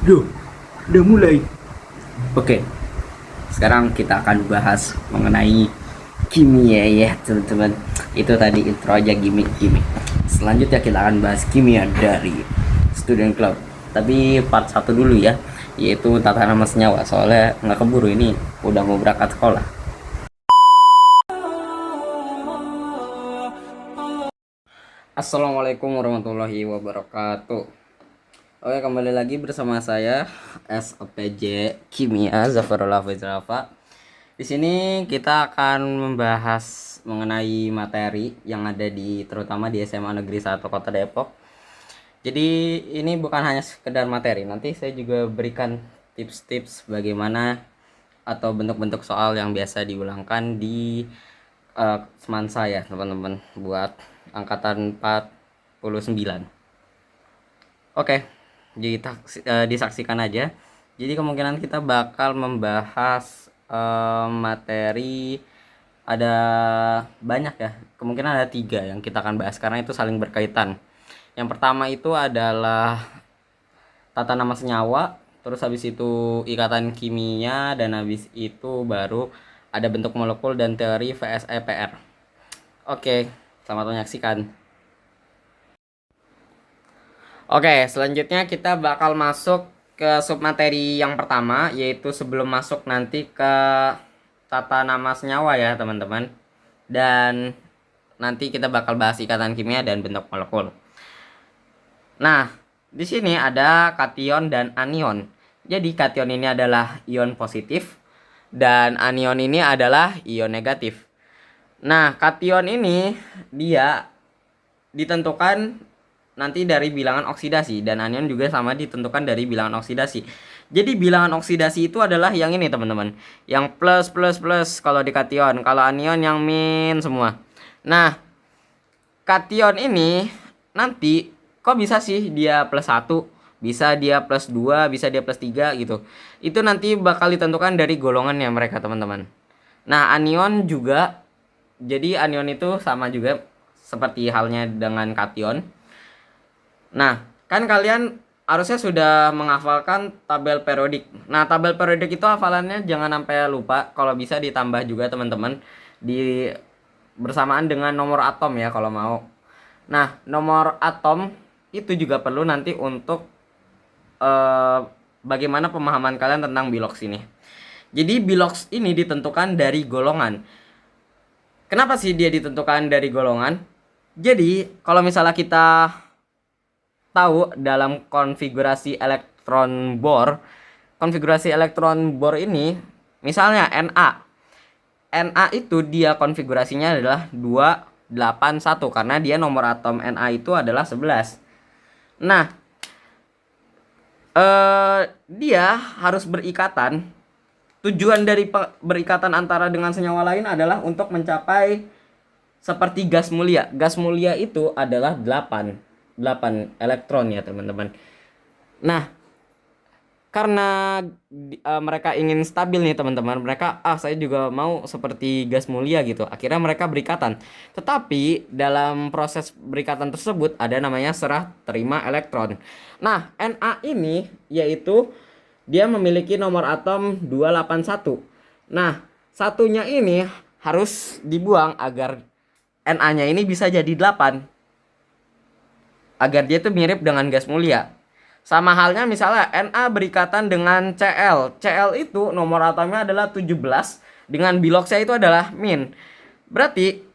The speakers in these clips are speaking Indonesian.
Duh, udah mulai. Oke, sekarang kita akan bahas mengenai kimia ya teman-teman. Itu tadi intro aja, gimmick. Selanjutnya kita akan bahas kimia dari Student Club. Tapi part satu dulu ya, yaitu tata nama senyawa. Soalnya nggak keburu, ini udah mau berangkat sekolah. Assalamualaikum warahmatullahi wabarakatuh. Oke, kembali lagi bersama saya SOPJ Kimia Zafarullah Fizrafa. Di sini kita akan membahas mengenai materi yang ada di terutama di SMA Negeri 1 Kota Depok. Jadi ini bukan hanya sekedar materi, nanti saya juga berikan tips-tips bagaimana atau bentuk-bentuk soal yang biasa diulangkan di semansa ya teman-teman, buat angkatan 49. Oke, jadi disaksikan aja. Jadi kemungkinan kita bakal membahas materi ada banyak ya. Kemungkinan ada 3 yang kita akan bahas karena itu saling berkaitan. Yang pertama itu adalah tata nama senyawa, terus habis itu ikatan kimia, dan habis itu baru ada bentuk molekul dan teori VSEPR. Oke, selamat menyaksikan. Oke, selanjutnya kita bakal masuk ke submateri yang pertama, yaitu sebelum masuk nanti ke tata nama senyawa ya teman-teman. Dan nanti kita bakal bahas ikatan kimia dan bentuk molekul. Nah, di sini ada kation dan anion. Jadi kation ini adalah ion positif dan anion ini adalah ion negatif. Nah, kation ini dia ditentukan nanti dari bilangan oksidasi, dan anion juga sama ditentukan dari bilangan oksidasi. Jadi bilangan oksidasi itu adalah yang ini teman-teman, yang plus plus plus kalau di kation, kalau anion yang min semua. Nah, kation ini nanti kok bisa sih dia plus 1, bisa dia plus 2, bisa dia plus 3 gitu. Itu nanti bakal ditentukan dari golongannya mereka teman-teman. Nah, anion juga, jadi anion itu sama juga seperti halnya dengan kation. Nah, kan kalian harusnya sudah menghafalkan tabel periodik. Nah, tabel periodik itu hafalannya jangan sampai lupa. Kalau bisa ditambah juga teman-teman di bersamaan dengan nomor atom ya kalau mau. Nah, nomor atom itu juga perlu nanti untuk bagaimana pemahaman kalian tentang bilox ini. Jadi bilox ini ditentukan dari golongan. Kenapa sih dia ditentukan dari golongan? Jadi, kalau misalnya kita tahu dalam konfigurasi elektron bor ini, misalnya Na itu dia konfigurasinya adalah 281 karena dia nomor atom Na itu adalah 11. Nah, dia harus berikatan. Tujuan dari berikatan antara dengan senyawa lain adalah untuk mencapai seperti gas mulia. Gas mulia itu adalah 8 elektron ya teman-teman. Nah, karena mereka ingin stabil nih teman-teman, mereka saya juga mau seperti gas mulia gitu. Akhirnya mereka berikatan. Tetapi dalam proses berikatan tersebut ada namanya serah terima elektron. Nah, Na ini yaitu dia memiliki nomor atom 281. Nah, satunya ini harus dibuang agar Na-nya ini bisa jadi 8. Agar dia tuh mirip dengan gas mulia. Sama halnya misalnya Na berikatan dengan Cl. Cl itu nomor atomnya adalah 17 dengan biloxnya itu adalah min. Berarti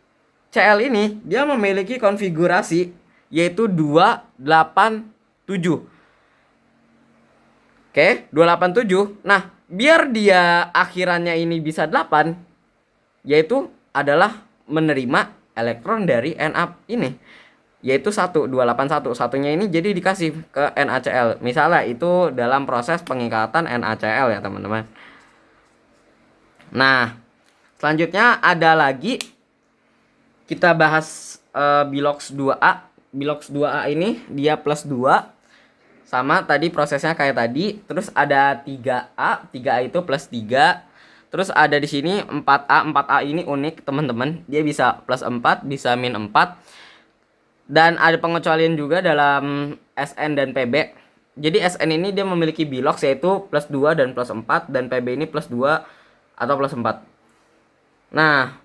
Cl ini dia memiliki konfigurasi yaitu 287. Oke, 287. Nah, biar dia akhirannya ini bisa 8, yaitu adalah menerima elektron dari Na ini, yaitu 281. Satunya ini jadi dikasih ke NaCl. Misalnya itu dalam proses pengikatan NaCl ya teman-teman. Nah, selanjutnya ada lagi kita bahas bilox 2A. Bilox 2A ini dia plus 2. Sama tadi prosesnya kayak tadi. Terus ada 3A. 3A itu plus 3. Terus ada di sini 4A. 4A ini unik teman-teman. Dia bisa plus 4, bisa min 4. Dan ada pengecualian juga dalam SN dan PB. Jadi Sn ini dia memiliki bilox yaitu plus 2 dan plus 4, dan Pb ini plus 2 atau plus 4. Nah,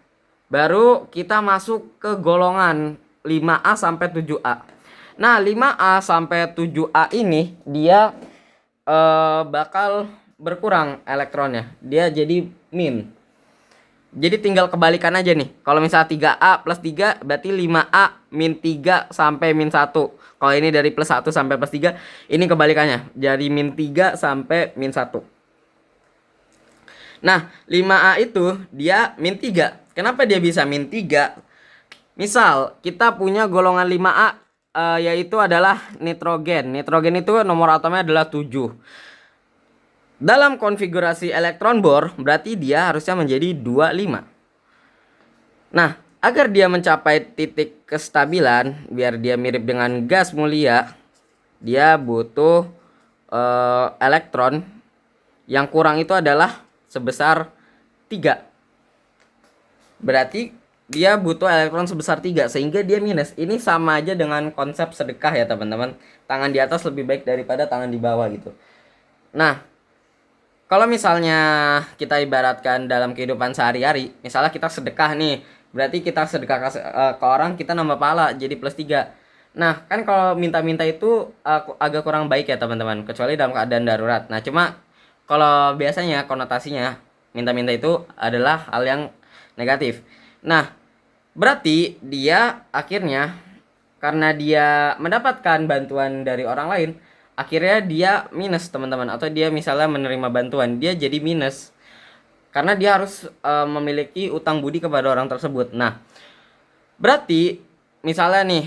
baru kita masuk ke golongan 5A sampai 7A. Nah, 5A sampai 7A ini dia bakal berkurang elektronnya. Dia jadi min. Jadi tinggal kebalikan aja nih. Kalau misalnya 3A plus 3 berarti 5A min 3 sampai min 1. Kalau ini dari plus 1 sampai plus 3, ini kebalikannya. Dari min 3 sampai min 1. Nah, 5A itu dia min 3. Kenapa dia bisa min 3? Misal, kita punya golongan 5A yaitu adalah nitrogen. Nitrogen itu nomor atomnya adalah 7. Dalam konfigurasi elektron bor, berarti dia harusnya menjadi 25. Nah, agar dia mencapai titik kestabilan, biar dia mirip dengan gas mulia, dia butuh elektron yang kurang itu adalah sebesar 3. Berarti dia butuh elektron sebesar 3, sehingga dia minus. Ini sama aja dengan konsep sedekah ya teman-teman. Tangan di atas lebih baik daripada tangan di bawah gitu. Nah, kalau misalnya kita ibaratkan dalam kehidupan sehari-hari, misalnya kita sedekah nih, berarti kita sedekah ke orang, kita nambah pahala jadi plus 3. Nah, kan kalau minta-minta itu agak kurang baik ya teman-teman, kecuali dalam keadaan darurat. Nah, cuma kalau biasanya konotasinya minta-minta itu adalah hal yang negatif. Nah, berarti dia akhirnya karena dia mendapatkan bantuan dari orang lain, akhirnya dia minus teman-teman, atau dia misalnya menerima bantuan, dia jadi minus karena dia harus memiliki utang budi kepada orang tersebut. Nah, berarti misalnya nih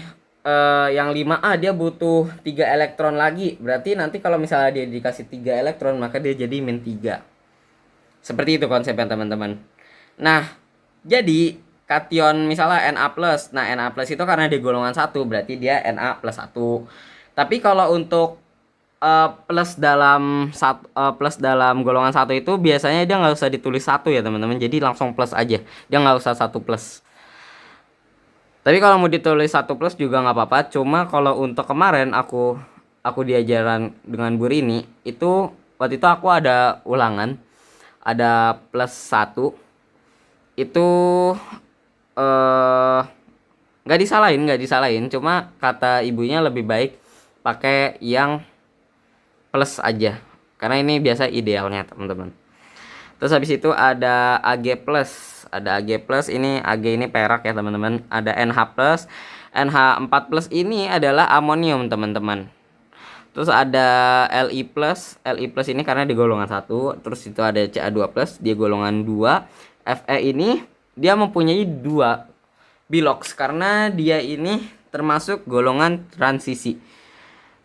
yang 5A dia butuh 3 elektron lagi, berarti nanti kalau misalnya dia dikasih 3 elektron maka dia jadi min 3. Seperti itu konsepnya teman-teman. Nah, jadi kation misalnya Na+. Nah, Na+ itu karena dia golongan 1, berarti dia Na plus 1. Tapi kalau untuk plus dalam golongan 1 itu biasanya dia nggak usah ditulis 1 ya teman-teman. Jadi langsung plus aja. Dia nggak usah 1 plus. Tapi kalau mau ditulis 1 plus juga nggak apa-apa. Cuma kalau untuk kemarin aku diajaran dengan Bu Rini, itu waktu itu aku ada ulangan, ada plus 1. Itu nggak disalahin, cuma kata ibunya lebih baik pakai yang plus aja, karena ini biasa idealnya teman-teman. Terus habis itu ada Ag+, ini Ag ini perak ya teman-teman. Ada NH+, NH4+ ini adalah amonium teman-teman. Terus ada Li+, ini karena di golongan 1. Terus itu ada Ca2+, dia golongan 2. Fe ini dia mempunyai 2 bilox karena dia ini termasuk golongan transisi,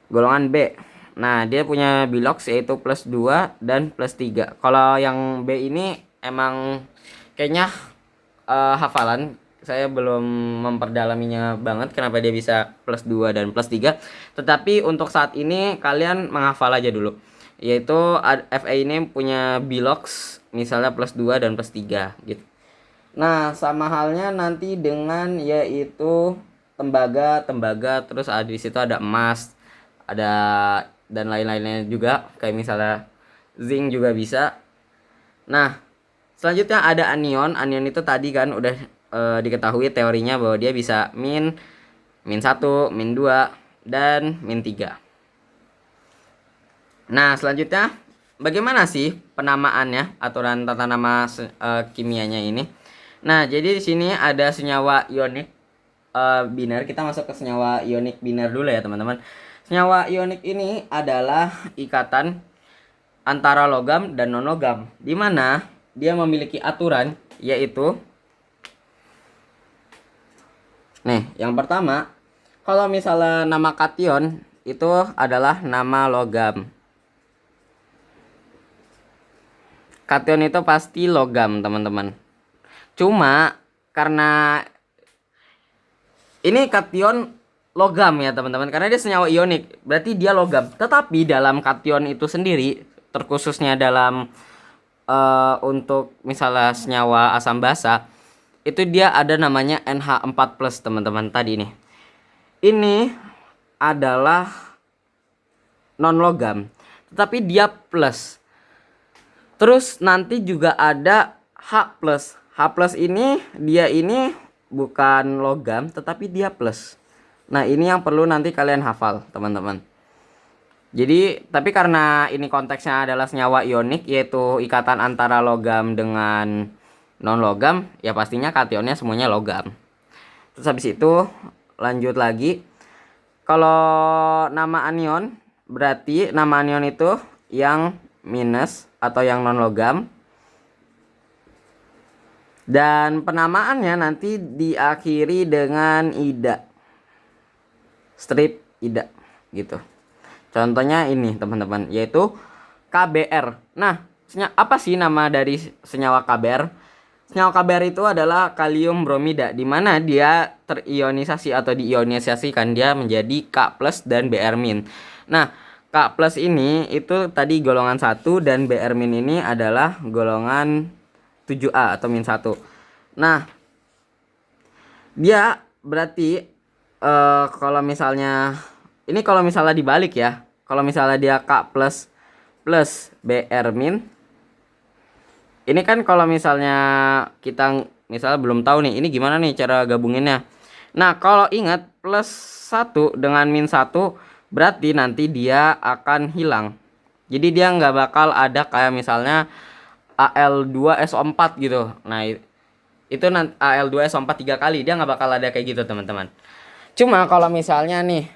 golongan B. Nah, dia punya bilox yaitu plus 2 dan plus 3. Kalau yang B ini emang kayaknya hafalan. Saya belum memperdalaminya banget kenapa dia bisa plus 2 dan plus 3. Tetapi untuk saat ini kalian menghafal aja dulu. Yaitu Fe ini punya bilox misalnya plus 2 dan plus 3 gitu. Nah, sama halnya nanti dengan yaitu tembaga, terus di situ ada emas, ada dan lain-lainnya juga, kayak misalnya zinc juga bisa. Nah, selanjutnya ada anion. Anion itu tadi kan udah diketahui teorinya bahwa dia bisa min 1, min 2 dan min 3. Nah, selanjutnya bagaimana sih penamaannya, aturan tata nama kimianya ini? Nah, jadi di sini ada senyawa ionik biner. Kita masuk ke senyawa ionik biner dulu ya, teman-teman. Senyawa ionik ini adalah ikatan antara logam dan non-logam, di mana dia memiliki aturan yaitu nih, yang pertama, kalau misalnya nama kation itu adalah nama logam. Kation itu pasti logam, teman-teman. Cuma karena ini kation logam ya teman-teman, karena dia senyawa ionik, berarti dia logam. Tetapi dalam kation itu sendiri, terkhususnya dalam untuk misalnya senyawa asam basa, itu dia ada namanya NH4+ teman-teman tadi nih. Ini adalah non logam, tetapi dia plus. Terus nanti juga ada H plus. H plus ini dia ini bukan logam tetapi dia plus. Nah, ini yang perlu nanti kalian hafal, teman-teman. Jadi, tapi karena ini konteksnya adalah senyawa ionik, yaitu ikatan antara logam dengan non logam, ya pastinya kationnya semuanya logam. Terus habis itu lanjut lagi. Kalau nama anion, berarti nama anion itu yang minus atau yang non logam. Dan penamaannya nanti diakhiri dengan ida. Strip ida gitu. Contohnya ini, teman-teman, yaitu KBr. Nah, apa sih nama dari senyawa KBr? Senyawa KBr itu adalah kalium bromida, di mana dia terionisasi atau diionisasikan dia menjadi K+ dan Br-. Nah, K+ ini itu tadi golongan 1 dan Br- ini adalah golongan 7A atau -1. Nah, dia berarti kalau misalnya ini kalau misalnya dibalik ya. Kalau misalnya dia K+ plus Br-. Ini kan kalau misalnya kita misalnya belum tahu nih, ini gimana nih cara gabunginnya. Nah, kalau ingat +1 dengan -1 berarti nanti dia akan hilang. Jadi dia nggak bakal ada kayak misalnya Al2SO4 gitu. Nah, itu nanti Al2SO4 3 kali, dia nggak bakal ada kayak gitu, teman-teman. Cuma kalau misalnya nih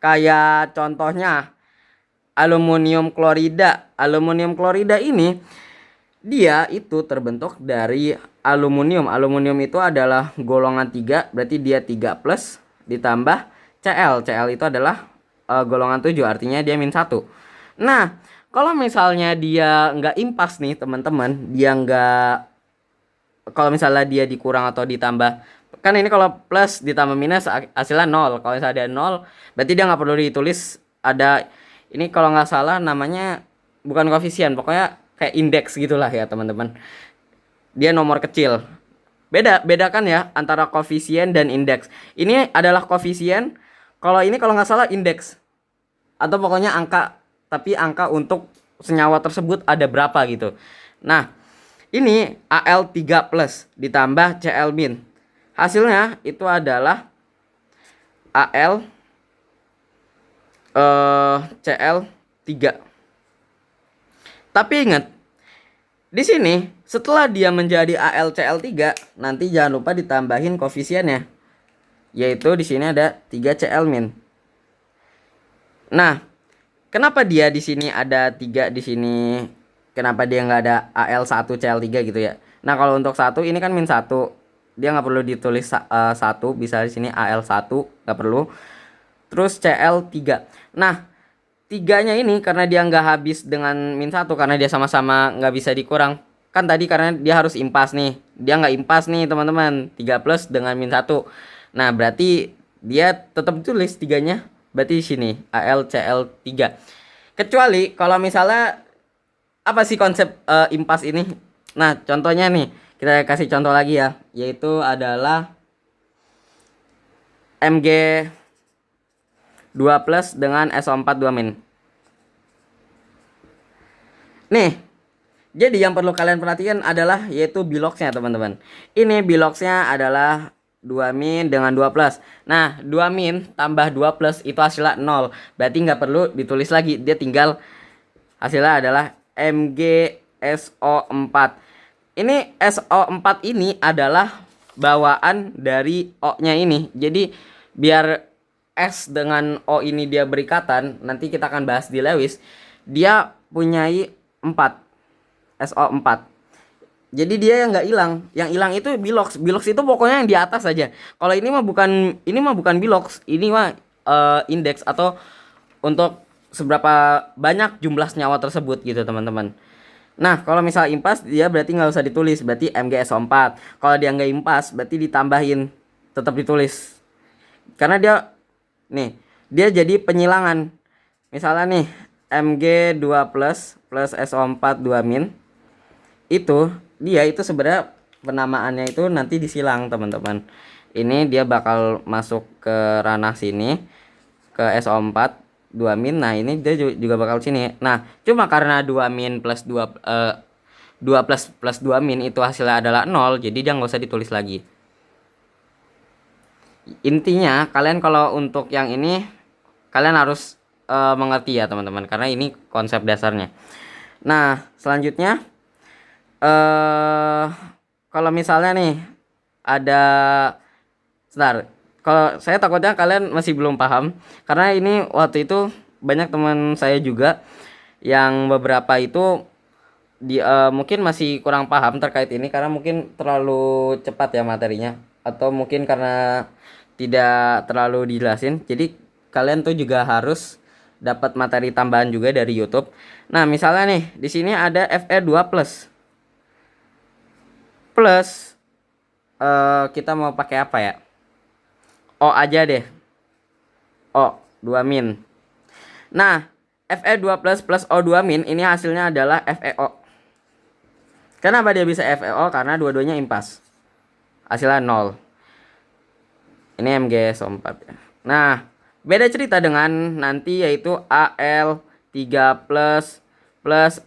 kayak contohnya aluminium klorida. Aluminium klorida ini dia itu terbentuk dari aluminium. Aluminium itu adalah golongan 3, berarti dia 3+ ditambah Cl. Cl itu adalah golongan 7, artinya dia -1. Nah, kalau misalnya dia nggak impas nih, teman-teman, dia nggak, kalau misalnya dia dikurang atau ditambah, kan ini kalau plus ditambah minus hasilnya 0. Kalau misalnya ada 0, berarti dia nggak perlu ditulis ada, ini kalau nggak salah namanya bukan koefisien, pokoknya kayak indeks gitulah ya, teman-teman. Dia nomor kecil. Bedakan ya antara koefisien dan indeks. Ini adalah koefisien, kalau ini kalau nggak salah indeks. Atau pokoknya angka, tapi angka untuk senyawa tersebut ada berapa gitu. Nah, ini Al3+ ditambah Cl-. Hasilnya itu adalah Al Cl3. Tapi ingat, di sini setelah dia menjadi AlCl3, nanti jangan lupa ditambahin koefisiennya. Yaitu di sini ada 3Cl-. Nah, kenapa dia di sini ada 3 di sini? Kenapa dia nggak ada Al1Cl3 gitu ya? Nah, kalau untuk 1 ini kan -1. Dia nggak perlu ditulis 1, bisa di sini Al1 nggak perlu. Terus Cl3. Nah, 3-nya ini karena dia nggak habis dengan -1, karena dia sama-sama nggak bisa dikurang. Kan tadi karena dia harus impas nih. Dia nggak impas nih, teman-teman. 3+ dengan -1. Nah, berarti dia tetap tulis 3-nya. Berarti di sini AlCl3. Kecuali kalau misalnya apa sih konsep impas ini? Nah, contohnya nih, kita kasih contoh lagi ya, yaitu adalah Mg2+ dengan SO4 2-. Nih, jadi yang perlu kalian perhatikan adalah yaitu biloxnya, teman-teman. Ini biloxnya adalah 2- dengan 2+. Nah, 2- tambah 2+ itu hasilnya 0. Berarti nggak perlu ditulis lagi. Dia tinggal hasilnya adalah MgSO4. Ini SO4 ini adalah bawaan dari O-nya ini. Jadi biar S dengan O ini dia berikatan, nanti kita akan bahas di Lewis. Dia punyai 4, SO4. Jadi dia yang nggak hilang. Yang hilang itu bilox. Bilox itu pokoknya yang di atas saja. Kalau ini mah bukan bilox. Ini mah indeks atau untuk seberapa banyak jumlah senyawa tersebut gitu, teman-teman. Nah, kalau misal impas dia berarti nggak usah ditulis, berarti MgSO4. Kalau dia nggak impas berarti ditambahin, tetap ditulis. Karena dia nih, dia jadi penyilangan. Misalnya nih, Mg2+ plus SO4 2-. Itu dia itu sebenarnya penamaannya itu nanti disilang, teman-teman. Ini dia bakal masuk ke ranah sini, ke SO4. 2 min. Nah, ini dia juga bakal sini. Nah, cuma karena 2 min plus 2 2 plus 2 min itu hasilnya adalah 0, jadi dia nggak usah ditulis lagi. Intinya kalian kalau untuk yang ini kalian harus mengerti ya teman-teman, karena ini konsep dasarnya. Nah, selanjutnya kalau misalnya nih ada, sebentar, kalau saya takutnya kalian masih belum paham, karena ini waktu itu banyak teman saya juga yang beberapa itu mungkin masih kurang paham terkait ini, karena mungkin terlalu cepat ya materinya, atau mungkin karena tidak terlalu dijelasin. Jadi kalian tuh juga harus dapat materi tambahan juga dari YouTube. Nah, misalnya nih di sini ada FE2 plus kita mau pakai apa ya? O aja deh. O 2 min. Nah, FE2 plus O2 min ini hasilnya adalah FeO. Kenapa dia bisa FeO? Karena dua-duanya impas. Hasilnya 0. Ini MgSO4 ya. Nah, beda cerita dengan nanti yaitu Al3 plus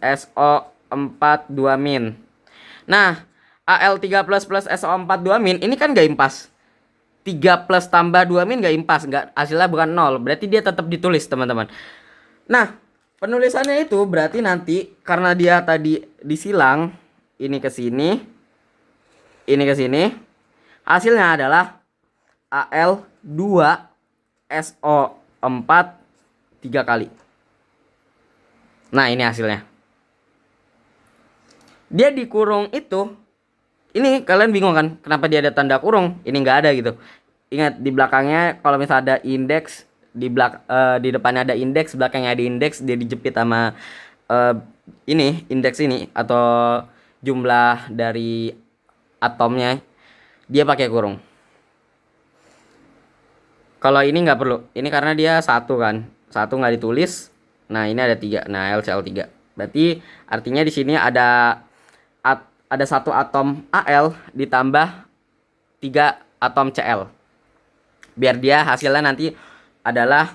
SO4 2 min. Nah, Al3 plus SO4 2 min ini kan gak impas. 3 plus tambah 2 min gak impas, gak, hasilnya bukan 0. Berarti dia tetap ditulis, teman-teman. Nah, penulisannya itu berarti nanti karena dia tadi disilang ini ke sini, ini ke sini, hasilnya adalah Al2 SO4 3 kali. Nah, ini hasilnya. Dia dikurung itu, ini kalian bingung kan kenapa dia ada tanda kurung? Ini nggak ada gitu. Ingat di belakangnya kalau misalnya ada indeks, di depannya ada indeks, belakangnya ada indeks, dia dijepit sama ini indeks ini atau jumlah dari atomnya, dia pakai kurung. Kalau ini nggak perlu, ini karena dia satu kan, satu nggak ditulis. Nah, ini ada 3. Nah, LCl3. Berarti artinya di sini ada satu atom Al ditambah 3 atom Cl. Biar dia hasilnya nanti adalah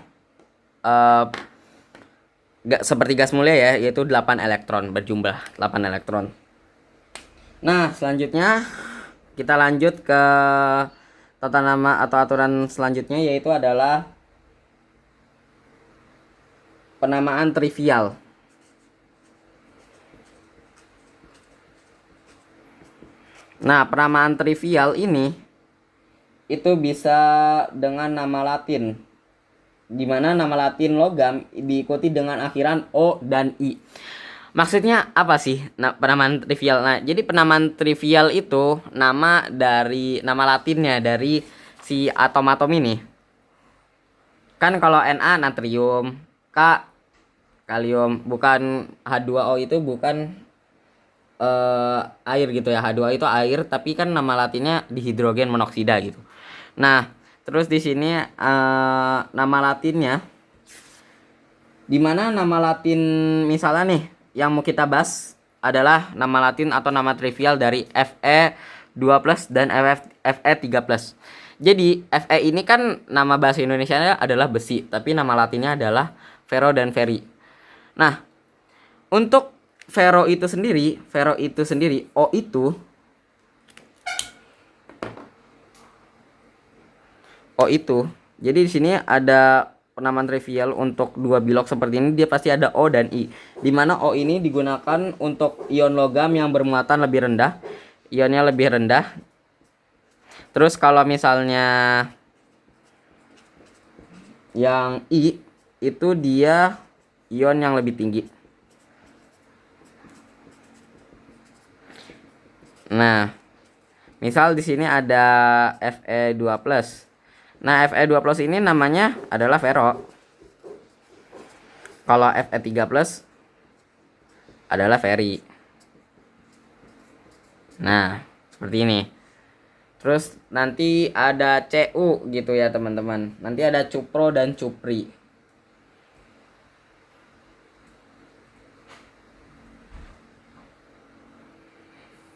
seperti gas mulia ya, yaitu 8 elektron, berjumlah 8 elektron. Nah, selanjutnya kita lanjut ke tata nama atau aturan selanjutnya, yaitu adalah penamaan trivial. Nah, penamaan trivial ini itu bisa dengan nama Latin, dimana nama Latin logam diikuti dengan akhiran O dan I. Maksudnya apa sih penamaan trivial? Nah, jadi penamaan trivial itu nama Latinnya dari si atom-atom ini. Kan kalau Na natrium, K kalium, bukan H2O itu bukan air gitu ya. H2O itu air, tapi kan nama latinnya dihidrogen monoksida gitu. Nah, terus di sini nama latinnya, dimana nama latin misalnya nih yang mau kita bahas adalah nama latin atau nama trivial dari Fe2 dan Fe3. Jadi Fe ini kan nama bahasa Indonesianya adalah besi, tapi nama latinnya adalah ferro dan ferri. Nah, untuk ferro itu sendiri O itu. Jadi di sini ada penamaan trivial untuk dua bilok seperti ini, dia pasti ada O dan I. Dimana O ini digunakan untuk ion logam yang bermuatan lebih rendah, ionnya lebih rendah. Terus kalau misalnya yang I itu dia ion yang lebih tinggi. Nah, misal di sini ada Fe2+. Nah, Fe2+ ini namanya adalah ferro. Kalau Fe3+ adalah ferri. Nah, seperti ini. Terus nanti ada Cu gitu ya, teman-teman. Nanti ada cupro dan cupri.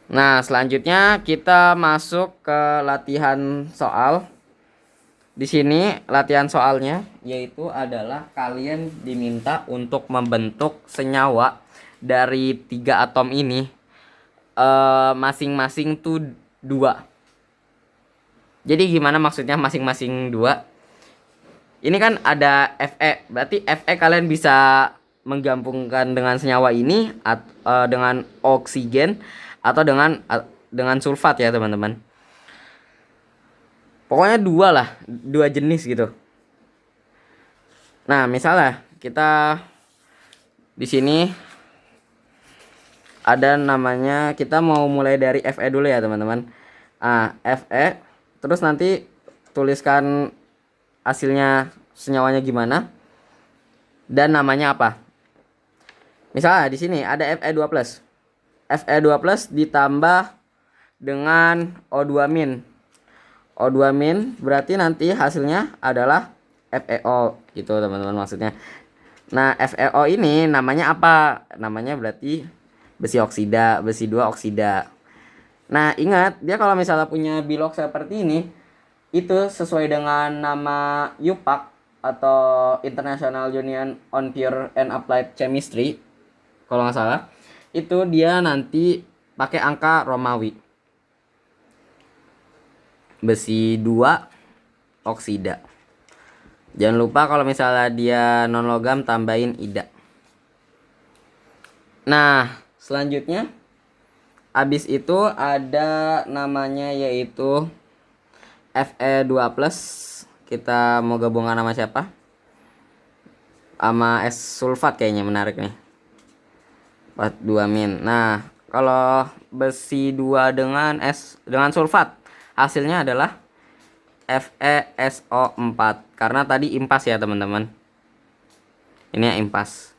Nah, selanjutnya kita masuk ke latihan soal. Di sini latihan soalnya yaitu adalah kalian diminta untuk membentuk senyawa dari 3 atom ini, masing-masing tuh 2. Jadi gimana maksudnya masing-masing 2? Ini kan ada Fe, berarti Fe kalian bisa menggabungkan dengan senyawa ini dengan oksigen atau dengan sulfat ya teman-teman. Pokoknya 2 lah, 2 jenis gitu. Nah, misalnya kita di sini ada namanya, kita mau mulai dari Fe dulu ya teman-teman. Fe, terus nanti tuliskan hasilnya senyawanya gimana dan namanya apa. Misalnya di sini ada Fe2+. Fe2+ ditambah dengan O2-. O2- berarti nanti hasilnya adalah FeO gitu teman-teman maksudnya. Nah, FeO ini namanya apa? Namanya berarti besi oksida, besi 2 oksida. Nah, ingat dia kalau misalnya punya bilog seperti ini, itu sesuai dengan nama UPAC atau International Union on Pure and Applied Chemistry kalau nggak salah, itu dia nanti pakai angka Romawi. Besi 2 oksida. Jangan lupa kalau misalnya dia non logam tambahin ida. Nah, selanjutnya habis itu ada namanya yaitu Fe2+. Kita mau gabungan sama siapa? Sama es sulfat kayaknya menarik nih. 42-. Nah, kalau besi 2 dengan sulfat, hasilnya adalah FeSO4 karena tadi impas ya teman-teman. Ini impas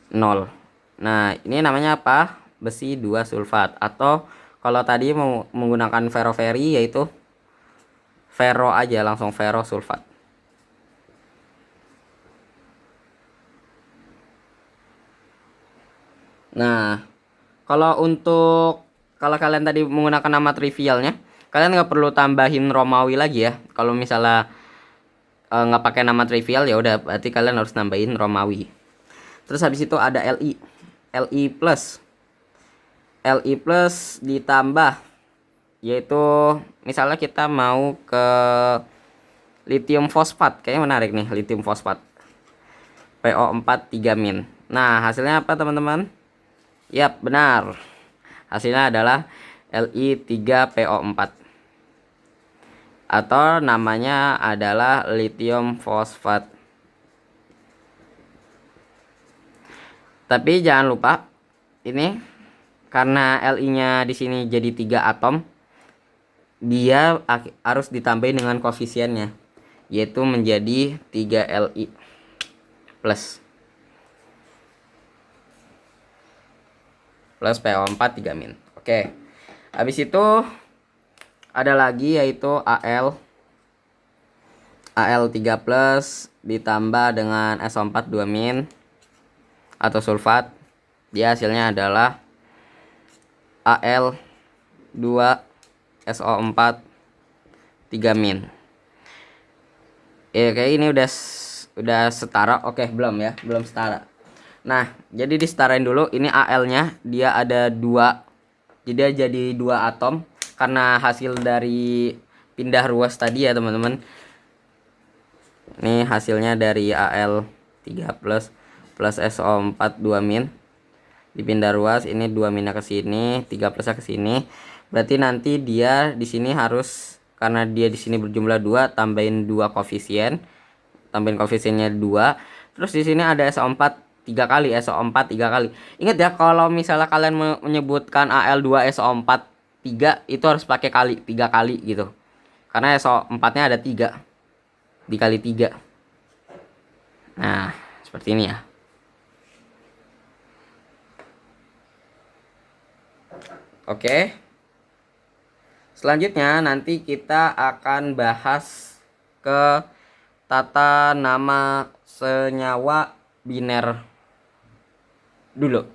0. Nah, ini namanya apa? Besi 2 sulfat, atau kalau tadi mau menggunakan ferroferi yaitu ferro aja, langsung ferro sulfat. Nah, kalau kalian tadi menggunakan nama trivialnya, kalian nggak perlu tambahin Romawi lagi ya. Kalau misalnya nggak pakai nama trivial ya udah, berarti kalian harus nambahin Romawi. Terus habis itu ada Li plus ditambah, yaitu misalnya kita mau ke lithium fosfat, kayaknya menarik nih lithium fosfat, PO4 3-. Nah, hasilnya apa teman-teman? Yap, benar. Hasilnya adalah Li3PO4 atau namanya adalah lithium fosfat. Tapi jangan lupa ini karena Li-nya di sini jadi 3 atom, dia harus ditambahin dengan koefisiennya yaitu menjadi 3Li plus PO4 3-. Oke. Habis itu ada lagi yaitu Al3+ ditambah dengan SO4 2- atau sulfat. Dia hasilnya adalah Al2SO4 3-. Kayak ini udah setara. Oke, belum ya, belum setara. Nah, jadi disetarain dulu. Ini Al-nya dia ada 2. Jadi jadi 2 atom karena hasil dari pindah ruas tadi ya, teman-teman. Ini hasilnya dari Al3+ plus SO4 2- dipindah ruas. Ini 2- ke sini, 3+ ke sini. Berarti nanti dia di sini harus, karena dia di sini berjumlah 2, tambahin 2 koefisien. Tambahin koefisiennya 2. Terus di sini ada SO4 3 kali, SO4 3 kali. Ingat ya, kalau misalnya kalian menyebutkan Al2 SO4 3 itu harus pakai kali, 3 kali gitu. Karena SO4-nya ada 3 dikali 3. Nah, seperti ini ya. Oke. Selanjutnya nanti kita akan bahas ke tata nama senyawa biner dulu.